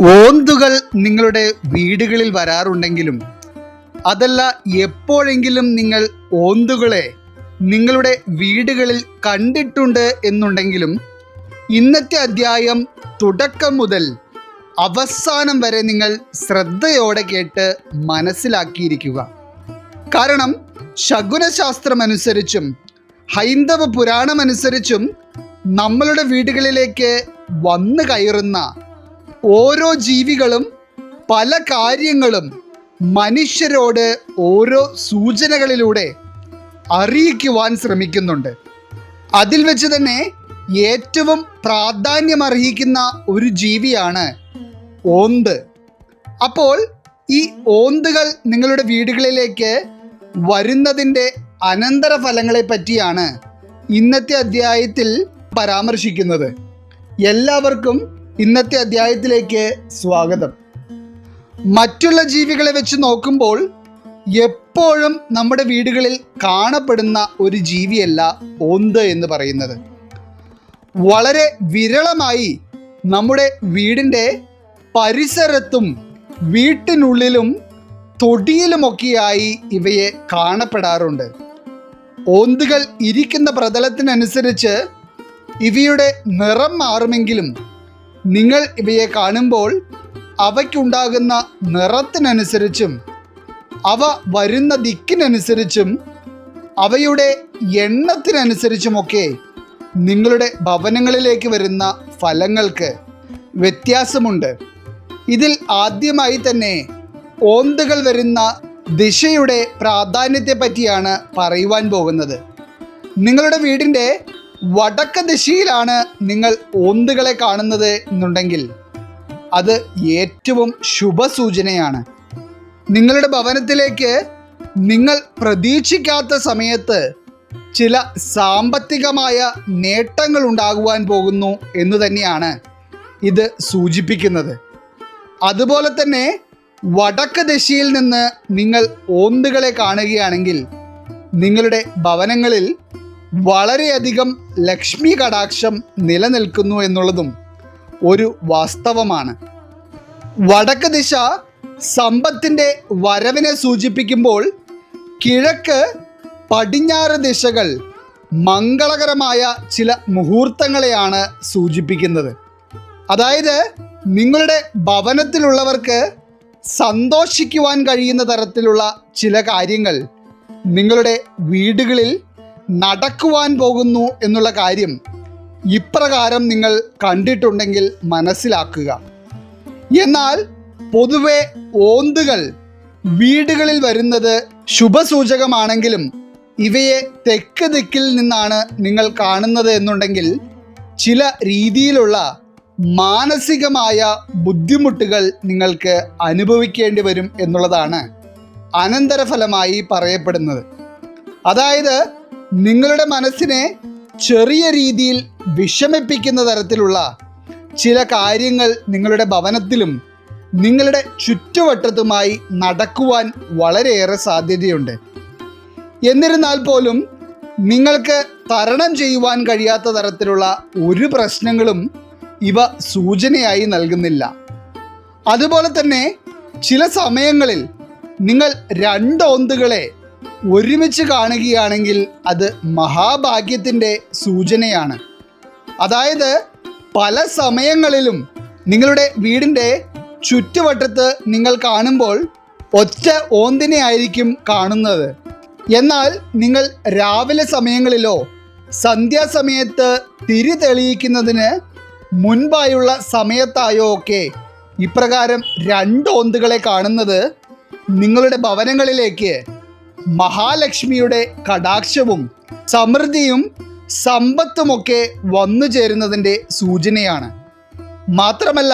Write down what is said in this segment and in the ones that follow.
ഓന്തുകൾ നിങ്ങളുടെ വീടുകളിൽ വരാറുണ്ടെങ്കിലും അതല്ല എപ്പോഴെങ്കിലും നിങ്ങൾ ഓന്തുകളെ നിങ്ങളുടെ വീടുകളിൽ കണ്ടിട്ടുണ്ട് എന്നുണ്ടെങ്കിലും ഇന്നത്തെ അധ്യായം തുടക്കം മുതൽ അവസാനം വരെ നിങ്ങൾ ശ്രദ്ധയോടെ കേട്ട് മനസ്സിലാക്കിയിരിക്കുക. കാരണം ശകുനശാസ്ത്രമനുസരിച്ചും ഹൈന്ദവ പുരാണമനുസരിച്ചും നമ്മളുടെ വീടുകളിലേക്ക് വന്നു കയറുന്ന ഓരോ ജീവികളും പല കാര്യങ്ങളും മനുഷ്യരോട് ഓരോ സൂചനകളിലൂടെ അറിയിക്കുവാൻ ശ്രമിക്കുന്നുണ്ട്. അതിൽ വെച്ച് തന്നെ ഏറ്റവും പ്രാധാന്യമർഹിക്കുന്ന ഒരു ജീവിയാണ് ഓന്ത്. അപ്പോൾ ഈ ഓന്തുകൾ നിങ്ങളുടെ വീടുകളിലേക്ക് വരുന്നതിൻ്റെ അനന്തരഫലങ്ങളെ പറ്റിയാണ് ഇന്നത്തെ അധ്യായത്തിൽ പരാമർശിക്കുന്നത്. എല്ലാവർക്കും ഇന്നത്തെ അധ്യായത്തിലേക്ക് സ്വാഗതം. മറ്റുള്ള ജീവികളെ വെച്ച് നോക്കുമ്പോൾ എപ്പോഴും നമ്മുടെ വീടുകളിൽ കാണപ്പെടുന്ന ഒരു ജീവിയല്ല ഓന്ത് എന്ന് പറയുന്നത്. വളരെ വിരളമായി നമ്മുടെ വീടിൻ്റെ പരിസരത്തും വീട്ടിനുള്ളിലും തൊടിയിലുമൊക്കെയായി ഇവയെ കാണപ്പെടാറുണ്ട്. ഓന്തുകൾ ഇരിക്കുന്ന പ്രതലത്തിനനുസരിച്ച് ഇവയുടെ നിറം മാറുമെങ്കിലും നിങ്ങൾ ഇവയെ കാണുമ്പോൾ അവയ്ക്കുണ്ടാകുന്ന നിറത്തിനനുസരിച്ചും അവ വരുന്ന ദിക്കിനനുസരിച്ചും അവയുടെ എണ്ണത്തിനനുസരിച്ചുമൊക്കെ നിങ്ങളുടെ ഭവനങ്ങളിലേക്ക് വരുന്ന ഫലങ്ങൾക്ക് വ്യത്യാസമുണ്ട്. ഇതിൽ ആദ്യമായി തന്നെ ഓന്തുകൾ വരുന്ന ദിശയുടെ പ്രാധാന്യത്തെ പറ്റിയാണ് പറയുവാൻ പോകുന്നത്. നിങ്ങളുടെ വീടിൻ്റെ വടക്ക് ദിശയിലാണ് നിങ്ങൾ ഓന്തുകളെ കാണുന്നത് എന്നുണ്ടെങ്കിൽ അത് ഏറ്റവും ശുഭസൂചനയാണ്. നിങ്ങളുടെ ഭവനത്തിലേക്ക് നിങ്ങൾ പ്രതീക്ഷിക്കാത്ത സമയത്ത് ചില സാമ്പത്തികമായ നേട്ടങ്ങൾ ഉണ്ടാകുവാൻ പോകുന്നു എന്ന് തന്നെയാണ് ഇത് സൂചിപ്പിക്കുന്നത്. അതുപോലെ തന്നെ വടക്ക് ദിശയിൽ നിന്ന് നിങ്ങൾ ഓന്തുകളെ കാണുകയാണെങ്കിൽ നിങ്ങളുടെ ഭവനങ്ങളിൽ വളരെയധികം ലക്ഷ്മി കടാക്ഷം നിലനിൽക്കുന്നു എന്നുള്ളതും ഒരു വാസ്തവമാണ്. വടക്ക് ദിശ സമ്പത്തിൻ്റെ വരവിനെ സൂചിപ്പിക്കുമ്പോൾ കിഴക്ക് പടിഞ്ഞാറ് ദിശകൾ മംഗളകരമായ ചില മുഹൂർത്തങ്ങളെയാണ് സൂചിപ്പിക്കുന്നത്. അതായത് നിങ്ങളുടെ ഭവനത്തിലുള്ളവർക്ക് സന്തോഷിക്കുവാൻ കഴിയുന്ന തരത്തിലുള്ള ചില കാര്യങ്ങൾ നിങ്ങളുടെ വീടുകളിൽ നടക്കുവാൻ പോകുന്നു എന്നുള്ള കാര്യം ഇപ്രകാരം നിങ്ങൾ കണ്ടിട്ടുണ്ടെങ്കിൽ മനസ്സിലാക്കുക. എന്നാൽ പൊതുവെ ഓന്തുകൾ വീടുകളിൽ വരുന്നത് ശുഭസൂചകമാണെങ്കിലും ഇവയെ തെക്ക് ദിക്കിൽ നിന്നാണ് നിങ്ങൾ കാണുന്നത് എന്നുണ്ടെങ്കിൽ ചില രീതിയിലുള്ള മാനസികമായ ബുദ്ധിമുട്ടുകൾ നിങ്ങൾക്ക് അനുഭവിക്കേണ്ടി വരും എന്നുള്ളതാണ് അനന്തരഫലമായി പറയപ്പെടുന്നത്. അതായത് നിങ്ങളുടെ മനസ്സിനെ ചെറിയ രീതിയിൽ വിഷമിപ്പിക്കുന്ന തരത്തിലുള്ള ചില കാര്യങ്ങൾ നിങ്ങളുടെ ഭവനത്തിലും നിങ്ങളുടെ ചുറ്റുവട്ടത്തുമായി നടക്കുവാൻ വളരെയേറെ സാധ്യതയുണ്ട്. എന്നിരുന്നാൽ പോലും നിങ്ങൾക്ക് തരണം ചെയ്യുവാൻ കഴിയാത്ത തരത്തിലുള്ള ഒരു പ്രശ്നങ്ങളും ഇവ സൂചനയായി നൽകുന്നില്ല. അതുപോലെ തന്നെ ചില സമയങ്ങളിൽ നിങ്ങൾ രണ്ട് ഓന്തുകളെ ഒരുമിച്ച് കാണുകയാണെങ്കിൽ അത് മഹാഭാഗ്യത്തിൻ്റെ സൂചനയാണ്. അതായത് പല സമയങ്ങളിലും നിങ്ങളുടെ വീടിൻ്റെ ചുറ്റുവട്ടത്ത് നിങ്ങൾ കാണുമ്പോൾ ഒറ്റ ഓന്തിനെ ആയിരിക്കും കാണുന്നത്. എന്നാൽ നിങ്ങൾ രാവിലെ സമയങ്ങളിലോ സന്ധ്യാസമയത്ത് തിരി തെളിയിക്കുന്നതിന് മുൻപായുള്ള സമയത്തായോ ഒക്കെ ഇപ്രകാരം രണ്ട് ഓന്തുകളെ കാണുന്നത് നിങ്ങളുടെ ഭവനങ്ങളിലേക്ക് മഹാലക്ഷ്മിയുടെ കടാക്ഷവും സമൃദ്ധിയും സമ്പത്തുമൊക്കെ വന്നു ചേരുന്നതിൻ്റെ സൂചനയാണ്. മാത്രമല്ല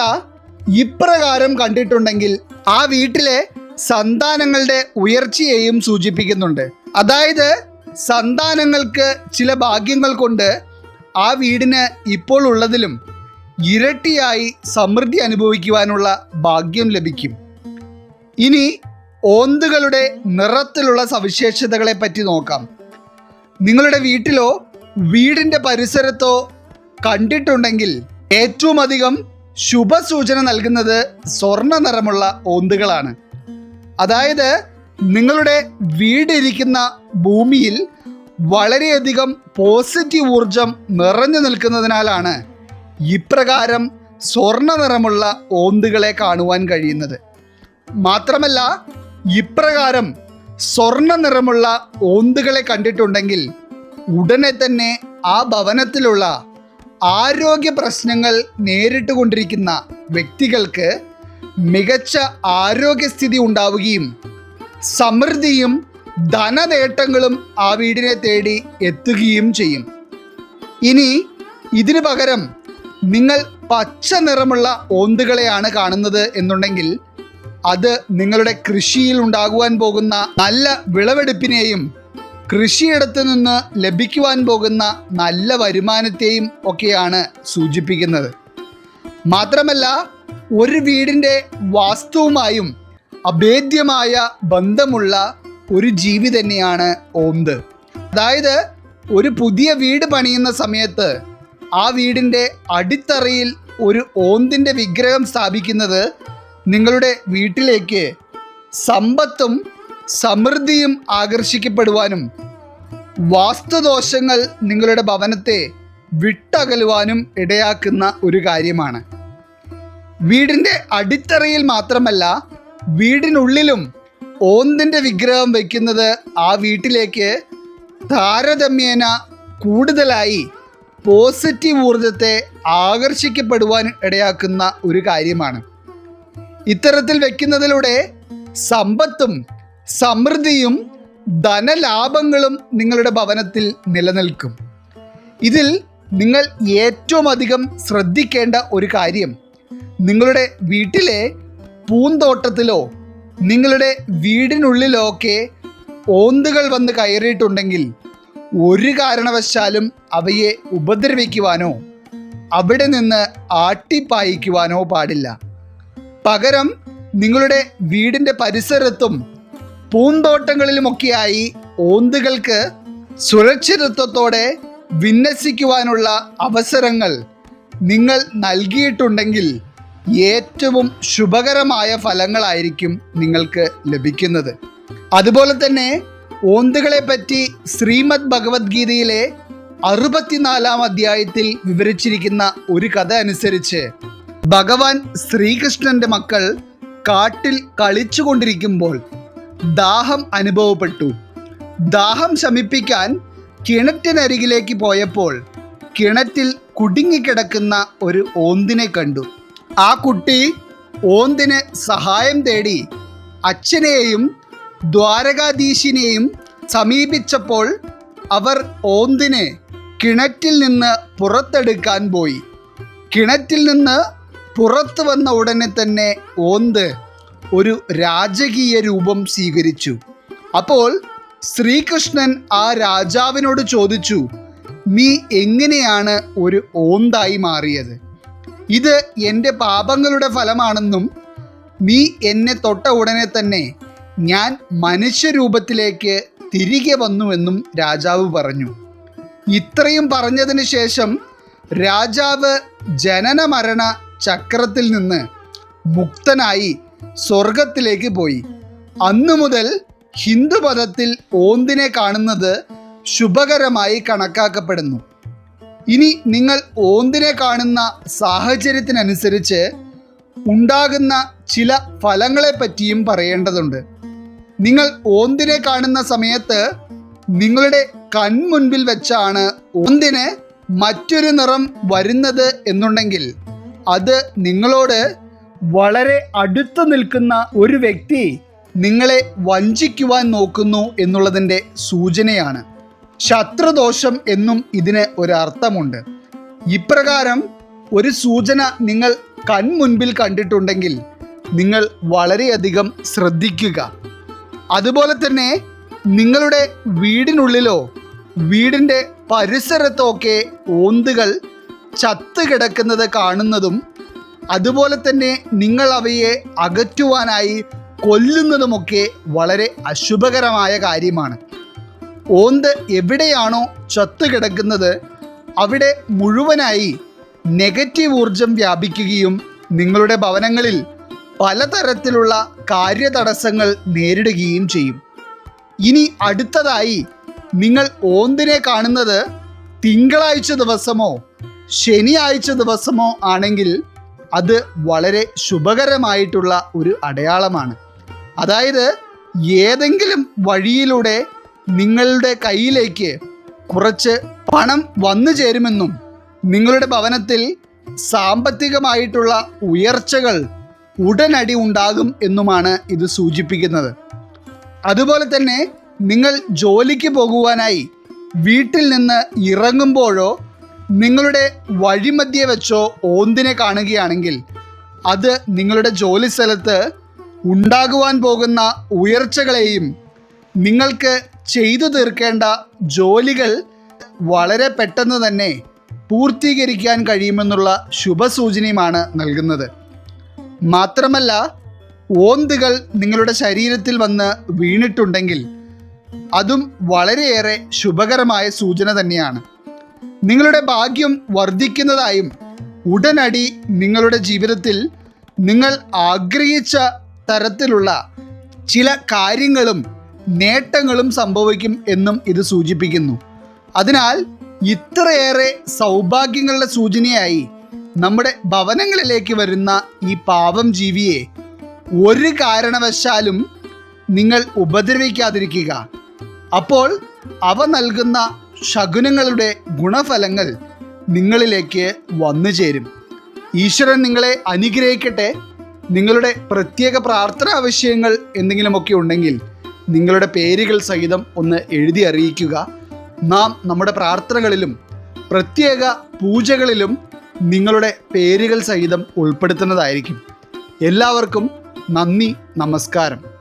ഇപ്രകാരം കണ്ടിട്ടുണ്ടെങ്കിൽ ആ വീട്ടിലെ സന്താനങ്ങളുടെ ഉയർച്ചയെയും സൂചിപ്പിക്കുന്നുണ്ട്. അതായത് സന്താനങ്ങൾക്ക് ചില ഭാഗ്യങ്ങൾ കൊണ്ട് ആ വീടിന് ഇപ്പോൾ ഉള്ളതിലും ഇരട്ടിയായി സമൃദ്ധി അനുഭവിക്കുവാനുള്ള ഭാഗ്യം ലഭിക്കും. ഇനി ഓന്തുകളുടെ നിറത്തിലുള്ള സവിശേഷതകളെ പറ്റി നോക്കാം. നിങ്ങളുടെ വീട്ടിലോ വീടിൻ്റെ പരിസരത്തോ കണ്ടിട്ടുണ്ടെങ്കിൽ ഏറ്റവും അധികം ശുഭസൂചന നൽകുന്നത് സ്വർണ്ണ നിറമുള്ള ഓന്തുകളാണ്. അതായത് നിങ്ങളുടെ വീടിരിക്കുന്ന ഭൂമിയിൽ വളരെയധികം പോസിറ്റീവ് ഊർജം നിറഞ്ഞു നിൽക്കുന്നതിനാലാണ് ഇപ്രകാരം സ്വർണ്ണ നിറമുള്ള ഓന്തുകളെ കാണുവാൻ കഴിയുന്നത്. മാത്രമല്ല, ഇപ്രകാരം സ്വർണ്ണ നിറമുള്ള ഓന്തുകളെ കണ്ടിട്ടുണ്ടെങ്കിൽ ഉടനെ തന്നെ ആ ഭവനത്തിലുള്ള ആരോഗ്യ പ്രശ്നങ്ങൾ നേരിട്ട് കൊണ്ടിരിക്കുന്ന വ്യക്തികൾക്ക് മികച്ച ആരോഗ്യസ്ഥിതി ഉണ്ടാവുകയും സമൃദ്ധിയും ധനനേട്ടങ്ങളും ആ വീടിനെ തേടി എത്തുകയും ചെയ്യും. ഇനി ഇതിനു പകരം നിങ്ങൾ പച്ച നിറമുള്ള ഓന്തുകളെയാണ് കാണുന്നത് എന്നുണ്ടെങ്കിൽ അത് നിങ്ങളുടെ കൃഷിയിൽ ഉണ്ടാകുവാൻ പോകുന്ന നല്ല വിളവെടുപ്പിനെയും കൃഷിയിടത്ത് നിന്ന് ലഭിക്കുവാൻ പോകുന്ന നല്ല വരുമാനത്തെയും ഒക്കെയാണ് സൂചിപ്പിക്കുന്നത്. മാത്രമല്ല, ഒരു വീടിൻ്റെ വാസ്തുവുമായും അഭേദ്യമായ ബന്ധമുള്ള ഒരു ജീവി തന്നെയാണ് ഓന്ത്. അതായത് ഒരു പുതിയ വീട് പണിയുന്ന സമയത്ത് ആ വീടിൻ്റെ അടിത്തറയിൽ ഒരു ഓന്തിൻ്റെ വിഗ്രഹം സ്ഥാപിക്കുന്നത് നിങ്ങളുടെ വീട്ടിലേക്ക് സമ്പത്തും സമൃദ്ധിയും ആകർഷിക്കപ്പെടുവാനും വാസ്തുദോഷങ്ങൾ നിങ്ങളുടെ ഭവനത്തെ വിട്ടകലുവാനും ഇടയാക്കുന്ന ഒരു കാര്യമാണ്. വീടിൻ്റെ അടിത്തറയിൽ മാത്രമല്ല, വീടിനുള്ളിലും ഓന്തിൻ്റെ വിഗ്രഹം വയ്ക്കുന്നത് ആ വീട്ടിലേക്ക് താരതമ്യേന കൂടുതലായി പോസിറ്റീവ് ഊർജത്തെ ആകർഷിക്കപ്പെടുവാൻ ഇടയാക്കുന്ന ഒരു കാര്യമാണ്. ഇത്തരത്തിൽ വയ്ക്കുന്നതിലൂടെ സമ്പത്തും സമൃദ്ധിയും ധനലാഭങ്ങളും നിങ്ങളുടെ ഭവനത്തിൽ നിലനിൽക്കും. ഇതിൽ നിങ്ങൾ ഏറ്റവും അധികം ശ്രദ്ധിക്കേണ്ട ഒരു കാര്യം, നിങ്ങളുടെ വീട്ടിലെ പൂന്തോട്ടത്തിലോ നിങ്ങളുടെ വീടിനുള്ളിലോ ഒക്കെ ഓന്തുകൾ വന്ന് കയറിയിട്ടുണ്ടെങ്കിൽ ഒരു കാരണവശാലും അവയെ ഉപദ്രവിക്കുവാനോ അവിടെ നിന്ന് ആട്ടിപ്പായിക്കുവാനോ പാടില്ല. പകരം നിങ്ങളുടെ വീടിൻ്റെ പരിസരത്തും പൂന്തോട്ടങ്ങളിലുമൊക്കെയായി ഓന്തുകൾക്ക് സുരക്ഷിതത്വത്തോടെ വിന്യസിക്കുവാനുള്ള അവസരങ്ങൾ നിങ്ങൾ നൽകിയിട്ടുണ്ടെങ്കിൽ ഏറ്റവും ശുഭകരമായ ഫലങ്ങളായിരിക്കും നിങ്ങൾക്ക് ലഭിക്കുന്നത്. അതുപോലെ തന്നെ ഓന്തുകളെ പറ്റി ശ്രീമദ് ഭഗവത്ഗീതയിലെ 64-ാം അധ്യായത്തിൽ വിവരിച്ചിരിക്കുന്ന ഒരു കഥ അനുസരിച്ച് ഭഗവാൻ ശ്രീകൃഷ്ണന്റെ മക്കൾ കാട്ടിൽ കളിച്ചുകൊണ്ടിരിക്കുമ്പോൾ ദാഹം അനുഭവപ്പെട്ടു. ദാഹം ശമിപ്പിക്കാൻ കിണറ്റിനരികിലേക്ക് പോയപ്പോൾ കിണറ്റിൽ കുടുങ്ങിക്കിടക്കുന്ന ഒരു ഓന്തിനെ കണ്ടു. ആ കുട്ടി ഓന്തിന് സഹായം തേടി അച്ഛനെയും ദ്വാരകാധീശിനെയും സമീപിച്ചപ്പോൾ അവർ ഓന്തിനെ കിണറ്റിൽ നിന്ന് പുറത്തെടുക്കാൻ പോയി. കിണറ്റിൽ നിന്ന് പുറത്തു വന്ന ഉടനെ തന്നെ ഓന്ത് ഒരു രാജകീയ രൂപം സ്വീകരിച്ചു. അപ്പോൾ ശ്രീകൃഷ്ണൻ ആ രാജാവിനോട് ചോദിച്ചു, നീ എങ്ങനെയാണ് ഒരു ഓന്തായി മാറിയത്? ഇത് എൻ്റെ പാപങ്ങളുടെ ഫലമാണെന്നും നീ എന്നെ തൊട്ട ഉടനെ തന്നെ ഞാൻ മനുഷ്യരൂപത്തിലേക്ക് തിരികെ വന്നുവെന്നും രാജാവ് പറഞ്ഞു. ഇത്രയും പറഞ്ഞതിന് ശേഷം രാജാവ് ജനന മരണ ചക്രത്തിൽ നിന്ന് മുക്തനായി സ്വർഗത്തിലേക്ക് പോയി. അന്നു മുതൽ ഹിന്ദുമതത്തിൽ ഓന്തിനെ കാണുന്നത് ശുഭകരമായി കണക്കാക്കപ്പെടുന്നു. ഇനി നിങ്ങൾ ഓന്തിനെ കാണുന്ന സാഹചര്യത്തിനനുസരിച്ച് ഉണ്ടാകുന്ന ചില ഫലങ്ങളെ പറ്റിയും പറയേണ്ടതുണ്ട്. നിങ്ങൾ ഓന്തിനെ കാണുന്ന സമയത്ത് നിങ്ങളുടെ കൺമുൻപിൽ വെച്ചാണ് ഓന്തിന് മറ്റൊരു നിറം വരുന്നത് എന്നുണ്ടെങ്കിൽ അത് നിങ്ങളോട് വളരെ അടുത്ത് നിൽക്കുന്ന ഒരു വ്യക്തി നിങ്ങളെ വഞ്ചിക്കുവാൻ നോക്കുന്നു എന്നുള്ളതിൻ്റെ സൂചനയാണ്. ശത്രുദോഷം എന്നും ഇതിന് ഒരർത്ഥമുണ്ട്. ഇപ്രകാരം ഒരു സൂചന നിങ്ങൾ കൺമുൻപിൽ കണ്ടിട്ടുണ്ടെങ്കിൽ നിങ്ങൾ വളരെയധികം ശ്രദ്ധിക്കുക. അതുപോലെ തന്നെ നിങ്ങളുടെ വീടിനുള്ളിലോ വീടിൻ്റെ പരിസരത്തോ ഒക്കെ ഓന്തുകൾ ചത്തുകിടക്കുന്നത് കാണുന്നതും അതുപോലെ തന്നെ നിങ്ങൾ അവയെ അകറ്റുവാനായി കൊല്ലുന്നതുമൊക്കെ വളരെ അശുഭകരമായ കാര്യമാണ്. ഓന്ത് എവിടെയാണോ ചത്തുകിടക്കുന്നത് അവിടെ മുഴുവനായി നെഗറ്റീവ് ഊർജം വ്യാപിക്കുകയും നിങ്ങളുടെ ഭവനങ്ങളിൽ പലതരത്തിലുള്ള കാര്യതടസ്സങ്ങൾ നേരിടുകയും ചെയ്യും. ഇനി അടുത്തതായി നിങ്ങൾ ഓന്തിനെ കാണുന്നത് തിങ്കളാഴ്ച ദിവസമോ ശനിയാഴ്ച ദിവസമോ ആണെങ്കിൽ അത് വളരെ ശുഭകരമായിട്ടുള്ള ഒരു അടയാളമാണ്. അതായത് ഏതെങ്കിലും വഴിയിലൂടെ നിങ്ങളുടെ കയ്യിലേക്ക് കുറച്ച് പണം വന്നു ചേരുമെന്നും നിങ്ങളുടെ ഭവനത്തിൽ സാമ്പത്തികമായിട്ടുള്ള ഉയർച്ചകൾ ഉടനടി ഉണ്ടാകും എന്നുമാണ് ഇത് സൂചിപ്പിക്കുന്നത്. അതുപോലെ തന്നെ നിങ്ങൾ ജോലിക്ക് പോകുവാനായി വീട്ടിൽ നിന്ന് ഇറങ്ങുമ്പോഴോ നിങ്ങളുടെ വഴിമധ്യേ വെച്ചോ ഓന്തിനെ കാണുകയാണെങ്കിൽ അത് നിങ്ങളുടെ ജോലി സ്ഥലത്ത് ഉണ്ടാകുവാൻ പോകുന്ന ഉയർച്ചകളെയും നിങ്ങൾക്ക് ചെയ്തു തീർക്കേണ്ട ജോലികൾ വളരെ പെട്ടെന്ന് തന്നെ പൂർത്തീകരിക്കാൻ കഴിയുമെന്നുള്ള ശുഭസൂചനയുമാണ് നൽകുന്നത്. മാത്രമല്ല, ഓന്തുകൾ നിങ്ങളുടെ ശരീരത്തിൽ വന്ന് വീണിട്ടുണ്ടെങ്കിൽ അതും വളരെയേറെ ശുഭകരമായ സൂചന തന്നെയാണ്. നിങ്ങളുടെ ഭാഗ്യം വർദ്ധിക്കുന്നതായും ഉടനടി നിങ്ങളുടെ ജീവിതത്തിൽ നിങ്ങൾ ആഗ്രഹിച്ച തരത്തിലുള്ള ചില കാര്യങ്ങളും നേട്ടങ്ങളും സംഭവിക്കും എന്നും ഇത് സൂചിപ്പിക്കുന്നു. അതിനാൽ ഇത്രയേറെ സൗഭാഗ്യങ്ങളുടെ സൂചനയായി നമ്മുടെ ഭവനങ്ങളിലേക്ക് വരുന്ന ഈ പാവം ജീവിയെ ഒരു കാരണവശാലും നിങ്ങൾ ഉപദ്രവിക്കാതിരിക്കുക. അപ്പോൾ അവ നൽകുന്ന ശകുനങ്ങളുടെ ഗുണഫലങ്ങൾ നിങ്ങളിലേക്ക് വന്നു ചേരും. ഈശ്വരൻ നിങ്ങളെ അനുഗ്രഹിക്കട്ടെ. നിങ്ങളുടെ പ്രത്യേക പ്രാർത്ഥനാ ആവശ്യങ്ങൾ എന്തെങ്കിലുമൊക്കെ ഉണ്ടെങ്കിൽ നിങ്ങളുടെ പേരുകൾ സഹിതം ഒന്ന് എഴുതി അറിയിക്കുക. നാം നമ്മുടെ പ്രാർത്ഥനകളിലും പ്രത്യേക പൂജകളിലും നിങ്ങളുടെ പേരുകൾ സഹിതം ഉൾപ്പെടുത്തുന്നതായിരിക്കും. എല്ലാവർക്കും നന്ദി, നമസ്കാരം.